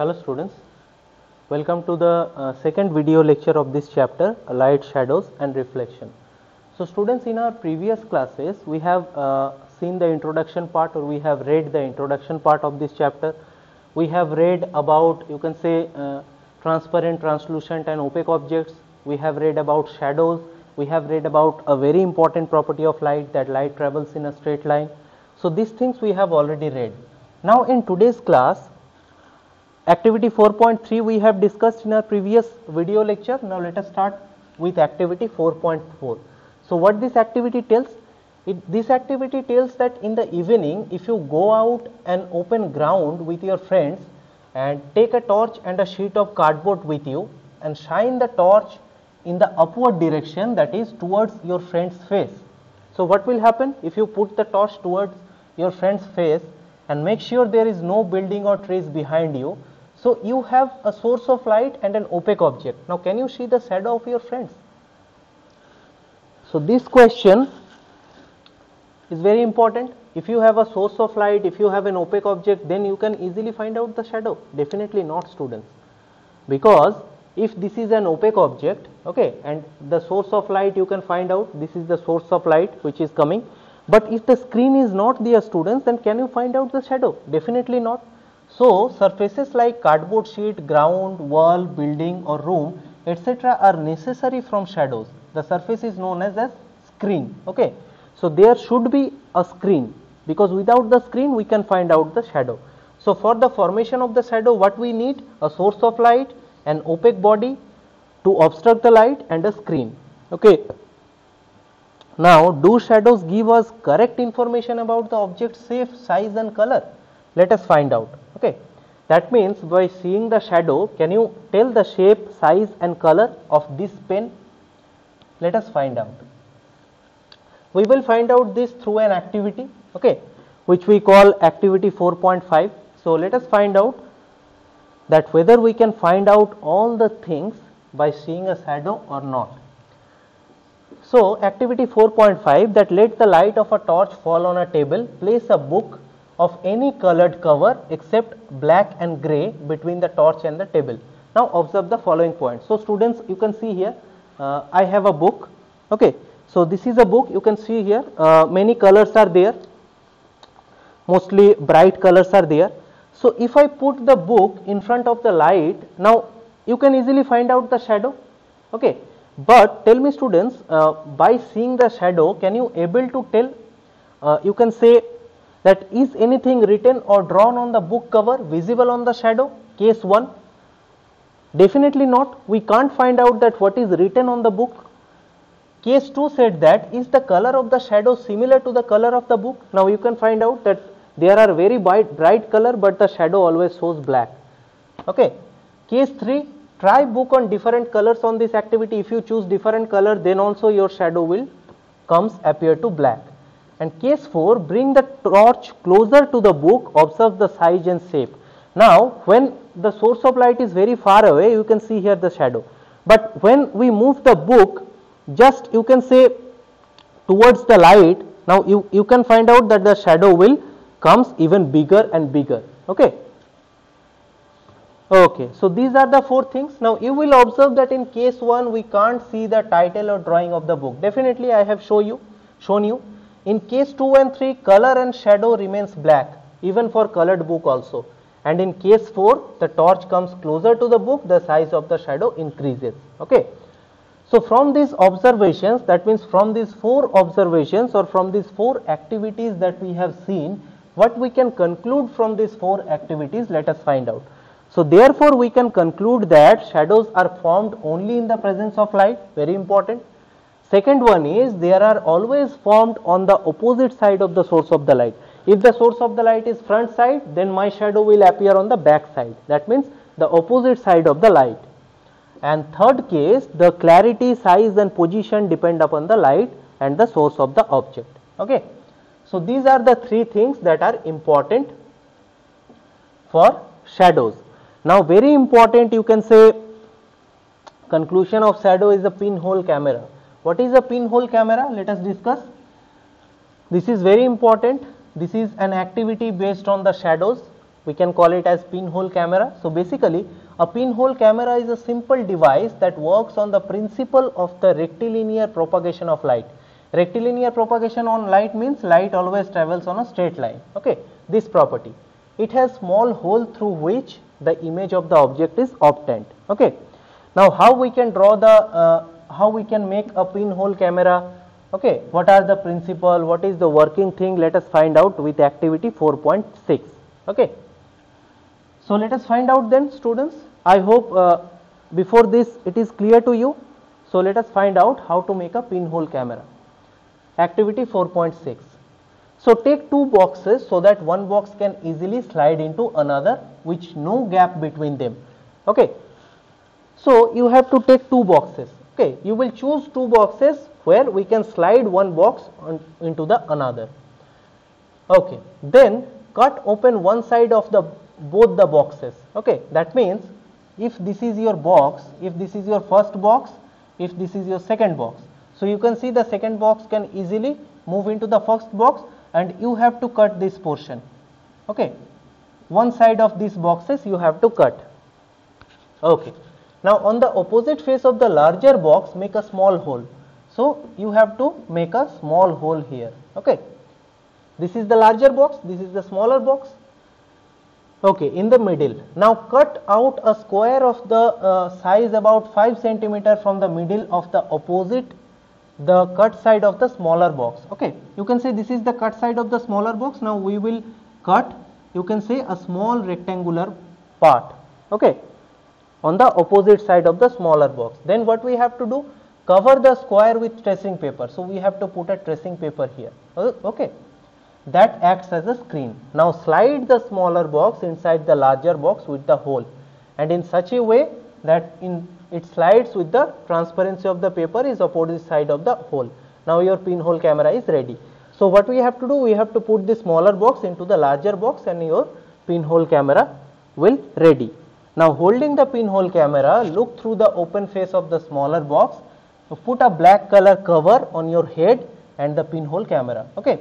Hello students, welcome to the second video lecture of this chapter, light, shadows and reflection. So students, in our previous classes we have seen the introduction part, or we have read the introduction part of this chapter. We have read about, you can say, transparent, translucent and opaque objects. We have read about shadows. We have read about a very important property of light, that light travels in a straight line. So these things we have already read. Now in today's class, activity 4.3 we have discussed in our previous video lecture. Now let us start with activity 4.4. So what this activity tells? This activity tells that in the evening, if you go out an open ground with your friends and take a torch and a sheet of cardboard with you and shine the torch in the upward direction, that is towards your friend's face. So what will happen if you put the torch towards your friend's face and make sure there is no building or trees behind you? So you have a source of light and an opaque object. Now can you see the shadow of your friends? So this question is very important. If you have a source of light, if you have an opaque object, then you can easily find out the shadow. Definitely not, students, because if this is an opaque object, okay, and the source of light you can find out, this is the source of light which is coming, but if the screen is not there, students, then can you find out the shadow? Definitely not. So surfaces like cardboard sheet, ground, wall, building or room, etc. are necessary from shadows. The surface is known as a screen. Okay, so there should be a screen, because without the screen we can find out the shadow. So for the formation of the shadow, what we need? A source of light, an opaque body to obstruct the light, and a screen. Okay. Now, do shadows give us correct information about the object's shape, size and color? Let us find out. Okay, that means by seeing the shadow, can you tell the shape, size and color of this pen? Let us find out. We will find out this through an activity, okay, which we call activity 4.5. So let us find out that whether we can find out all the things by seeing a shadow or not. So activity 4.5, that let the light of a torch fall on a table, place a book of any colored cover except black and grey between the torch and the table. Now observe the following points. So students, you can see here, I have a book. Okay, so this is a book. You can see here many colors are there, mostly bright colors are there. So if I put the book in front of the light, now you can easily find out the shadow. Okay, but tell me students, by seeing the shadow, can you able to tell, you can say, that is anything written or drawn on the book cover visible on the shadow? Case 1, definitely not. We can't find out that what is written on the book. Case 2 said that is the color of the shadow similar to the color of the book? Now you can find out that there are very bright color, but the shadow always shows black. Okay. Case 3, try book on different colors on this activity. If you choose different color, then also your shadow will appear to black. And case 4, bring the torch closer to the book, observe the size and shape. Now when the source of light is very far away, you can see here the shadow, but when we move the book just, you can say, towards the light, now you can find out that the shadow will comes even bigger and bigger. Okay. Okay, so these are the 4 things. Now you will observe that in case 1 we can't see the title or drawing of the book. Definitely I have shown you. In case 2 and 3, color and shadow remains black, even for colored book also. And in case 4, the torch comes closer to the book, the size of the shadow increases. Okay. So from these observations, that means from these 4 observations or from these 4 activities that we have seen, what we can conclude from these 4 activities, let us find out. So therefore we can conclude that shadows are formed only in the presence of light, very important. Second one is, there are always formed on the opposite side of the source of the light. If the source of the light is front side, then my shadow will appear on the back side. That means the opposite side of the light. And third case, the clarity, size and position depend upon the light and the source of the object. Okay. So these are the 3 things that are important for shadows. Now very important, you can say, conclusion of shadow is a pinhole camera. What is a pinhole camera? Let us discuss. This is very important. This is an activity based on the shadows. We can call it as pinhole camera. So basically a pinhole camera is a simple device that works on the principle of the rectilinear propagation of light. Rectilinear propagation on light means light always travels on a straight line. Okay, this property. It has small hole through which the image of the object is obtained. Okay. Now how we can draw the how we can make a pinhole camera? Okay, what are the principle, what is the working thing? Let us find out with activity 4.6. Okay, so let us find out then, students. I hope before this it is clear to you. So let us find out how to make a pinhole camera. Activity 4.6. So take two boxes so that one box can easily slide into another which no gap between them. Okay, so you have to take two boxes. Okay, you will choose two boxes where we can slide one box into the another. Okay, then cut open one side of the both the boxes. Okay, that means if this is your box, if this is your first box, if this is your second box, so you can see the second box can easily move into the first box, and you have to cut this portion. Okay, one side of these boxes you have to cut. Okay, now on the opposite face of the larger box make a small hole. So you have to make a small hole here. Okay, this is the larger box, this is the smaller box. Okay, in the middle. Now cut out a square of the size about 5 centimeter from the middle of the opposite the cut side of the smaller box. Okay, you can say this is the cut side of the smaller box. Now we will cut, you can say, a small rectangular part. Okay, on the opposite side of the smaller box. Then what we have to do? Cover the square with tracing paper. So we have to put a tracing paper here. Okay, that acts as a screen. Now slide the smaller box inside the larger box with the hole, and in such a way that it slides with the transparency of the paper is opposite side of the hole. Now your pinhole camera is ready. So what we have to do? We have to put the smaller box into the larger box, and your pinhole camera will ready. Now holding the pinhole camera, look through the open face of the smaller box. Put a black color cover on your head and the pinhole camera. Okay,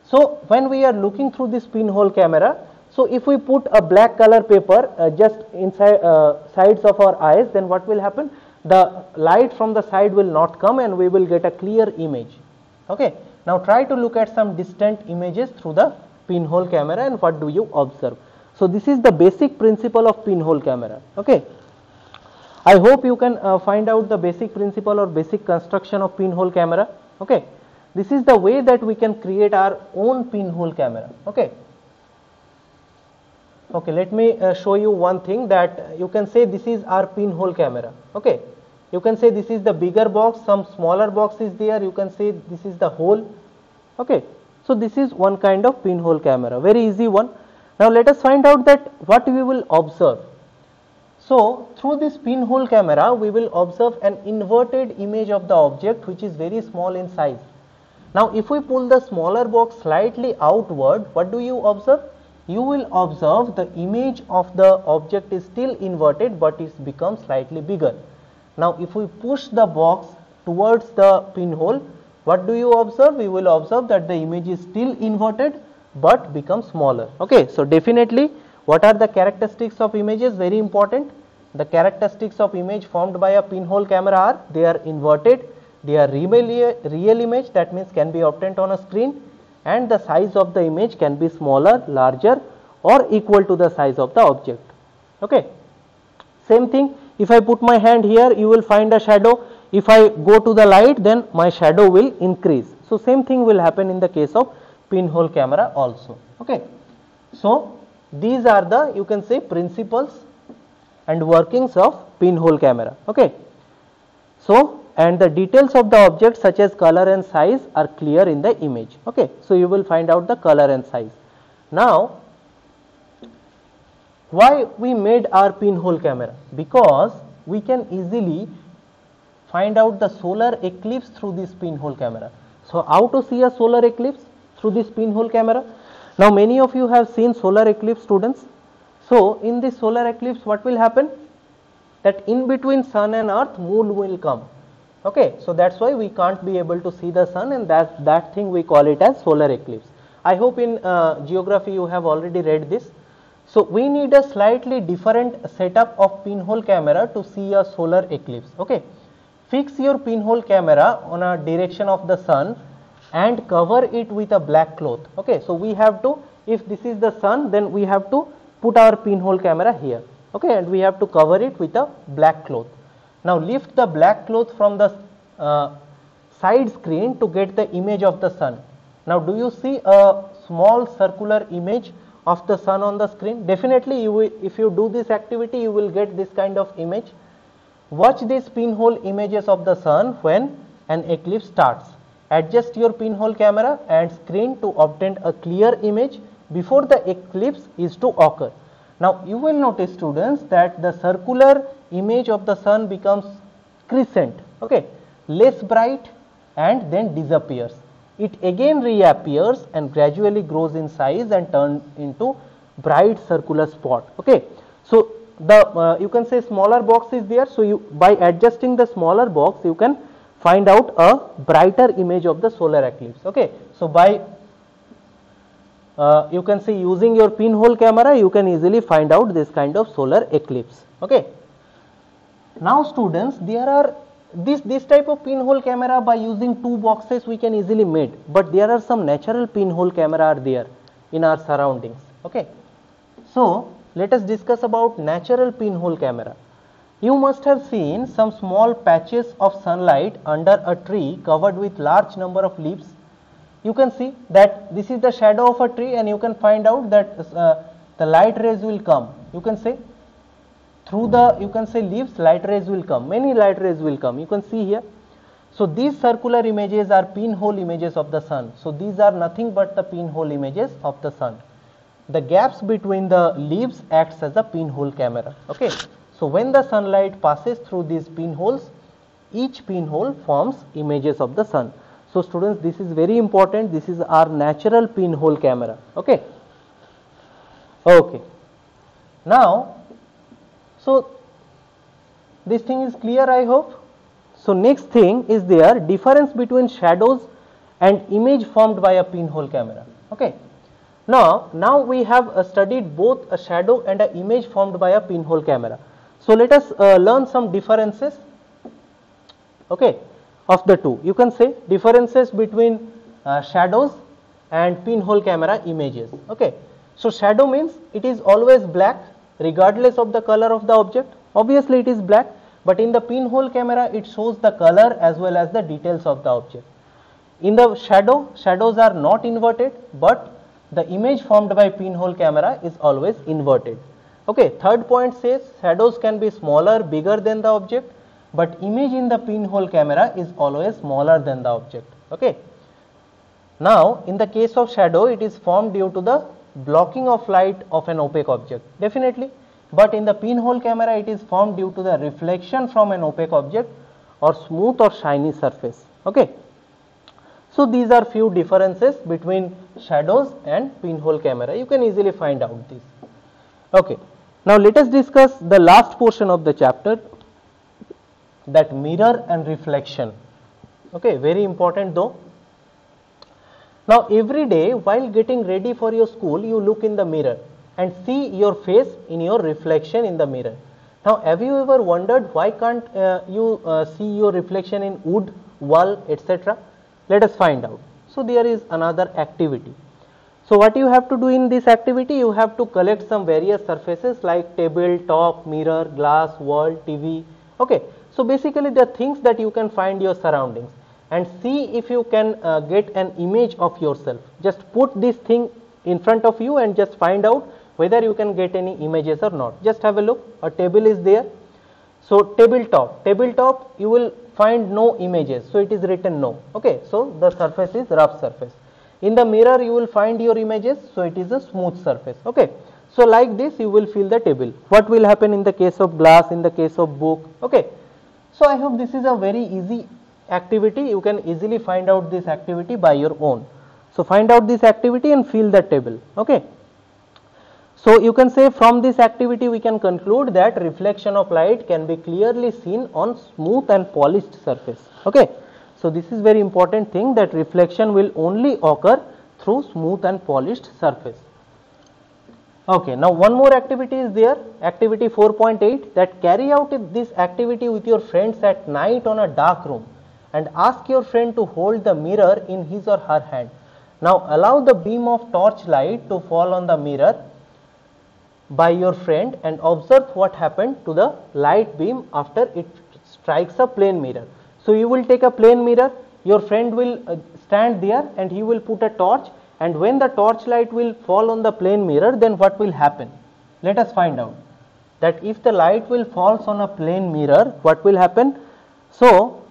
so when we are looking through this pinhole camera, so if we put a black color paper just inside sides of our eyes, then what will happen? The light from the side will not come and we will get a clear image. Okay, now try to look at some distant images through the pinhole camera, and what do you observe? So this is the basic principle of pinhole camera. Okay, I hope you can find out the basic principle or basic construction of pinhole camera. Okay, this is the way that we can create our own pinhole camera. Okay. Okay, let me show you one thing, that you can say this is our pinhole camera. Okay, you can say this is the bigger box, some smaller box is there, you can say this is the hole. Okay, so this is one kind of pinhole camera, very easy one. Now let us find out that what we will observe. So through this pinhole camera we will observe an inverted image of the object which is very small in size. Now if we pull the smaller box slightly outward, what do you observe? You will observe the image of the object is still inverted but it becomes slightly bigger. Now if we push the box towards the pinhole, what do you observe? You will observe that the image is still inverted but becomes smaller. Okay, so definitely what are the characteristics of images? Very important. The characteristics of image formed by a pinhole camera are: they are inverted, they are real image, that means can be obtained on a screen, and the size of the image can be smaller, larger, or equal to the size of the object. Okay, same thing, if I put my hand here, you will find a shadow. If I go to the light, then my shadow will increase. So same thing will happen in the case of pinhole camera also. Okay, so these are the, you can say, principles and workings of pinhole camera. Okay, so and the details of the object such as color and size are clear in the image. Okay, so you will find out the color and size. Now why we made our pinhole camera? Because we can easily find out the solar eclipse through this pinhole camera. So how to see a solar eclipse? Through this pinhole camera. Now many of you have seen solar eclipse, students. So in this solar eclipse what will happen? That in between sun and earth moon will come. Okay, so that's why we can't be able to see the sun, and that thing we call it as solar eclipse. I hope in geography you have already read this. So we need a slightly different setup of pinhole camera to see a solar eclipse. Okay, fix your pinhole camera on a direction of the sun and cover it with a black cloth. Okay, so we have to, if this is the sun, then we have to put our pinhole camera here. Okay, and we have to cover it with a black cloth. Now lift the black cloth from the side screen to get the image of the sun. Now do you see a small circular image of the sun on the screen? Definitely you will, if you do this activity, you will get this kind of image. Watch these pinhole images of the sun when an eclipse starts. Adjust your pinhole camera and screen to obtain a clear image before the eclipse is to occur. Now you will notice, students, that the circular image of the sun becomes crescent, okay, less bright, and then disappears. It again reappears and gradually grows in size and turns into bright circular spot. Okay, so the you can say smaller box is there, so you, by adjusting the smaller box, you can find out a brighter image of the solar eclipse. Okay, so by you can say using your pinhole camera, you can easily find out this kind of solar eclipse. Okay, now students, there are this type of pinhole camera, by using two boxes we can easily make, but there are some natural pinhole camera are there in our surroundings. Okay, so let us discuss about natural pinhole camera. You must have seen some small patches of sunlight under a tree covered with large number of leaves. You can see that this is the shadow of a tree, and you can find out that the light rays will come. You can say through the, you can say, leaves, light rays will come, many light rays will come, you can see here. So these circular images are pinhole images of the sun. So these are nothing but the pinhole images of the sun. The gaps between the leaves acts as a pinhole camera. Okay, so when the sunlight passes through these pinholes, each pinhole forms images of the sun. So students, this is very important. This is our natural pinhole camera. Okay, okay, now, so this thing is clear, I hope. So next thing is there difference between shadows and image formed by a pinhole camera. Okay, now we have studied both a shadow and an image formed by a pinhole camera. So let us learn some differences, okay, of the two. You can say differences between shadows and pinhole camera images. Okay, so shadow means it is always black regardless of the color of the object. Obviously it is black, but in the pinhole camera it shows the color as well as the details of the object. In the shadows are not inverted, but the image formed by pinhole camera is always inverted. Okay, third point says shadows can be smaller, bigger than the object, but image in the pinhole camera is always smaller than the object. Okay, now in the case of shadow, it is formed due to the blocking of light of an opaque object, definitely, but in the pinhole camera it is formed due to the reflection from an opaque object or smooth or shiny surface. Okay, so these are few differences between shadows and pinhole camera. You can easily find out this. Okay, now let us discuss the last portion of the chapter, that mirror and reflection. Okay, very important though. Now every day while getting ready for your school, you look in the mirror and see your face in your reflection in the mirror. Now have you ever wondered why can't you see your reflection in wood, wall, etc.? Let us find out. So there is another activity. So what you have to do in this activity, you have to collect some various surfaces like table, top, mirror, glass, wall, TV. Okay, so basically the things that you can find your surroundings, and see if you can get an image of yourself. Just put this thing in front of you and just find out whether you can get any images or not. Just have a look. A table is there. So tabletop, you will find no images, so it is written no. Okay, so the surface is rough surface. In the mirror you will find your images, so it is a smooth surface. Okay, so like this you will fill the table. What will happen in the case of glass, in the case of book? Okay, so I hope this is a very easy activity. You can easily find out this activity by your own. So find out this activity and fill the table. Okay, so you can say from this activity we can conclude that reflection of light can be clearly seen on smooth and polished surface. Okay, so this is very important thing, that reflection will only occur through smooth and polished surface. Okay, now one more activity is there, activity 4.8, that carry out this activity with your friends at night on a dark room and ask your friend to hold the mirror in his or her hand. Now allow the beam of torchlight to fall on the mirror by your friend and observe what happened to the light beam after it strikes a plane mirror. So you will take a plane mirror, your friend will stand there and he will put a torch, and when the torchlight will fall on the plane mirror, then what will happen? Let us find out that if the light will falls on a plane mirror, what will happen? So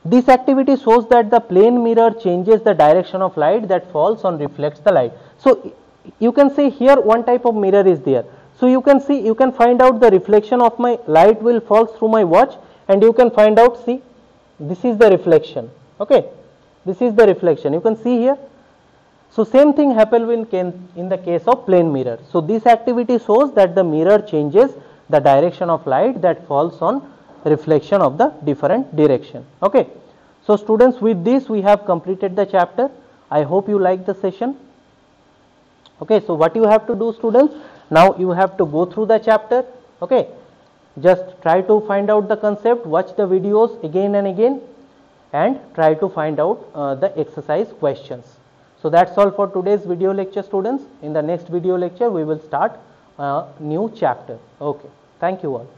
this activity shows that the plane mirror changes the direction of light that falls on reflects the light. So you can see here one type of mirror is there. So you can see, you can find out the reflection of my light will fall through my watch, and you can find out, see, this is the reflection. Okay, this is the reflection, you can see here. So same thing happens in the case of plane mirror. So this activity shows that the mirror changes the direction of light that falls on reflection of the different direction. Okay, so students, with this we have completed the chapter. I hope you like the session. Okay, so what you have to do, students, now you have to go through the chapter. Okay, just try to find out the concept, watch the videos again and again, and try to find out the exercise questions. So that's all for today's video lecture, students. In the next video lecture we will start a new chapter. Okay, thank you all.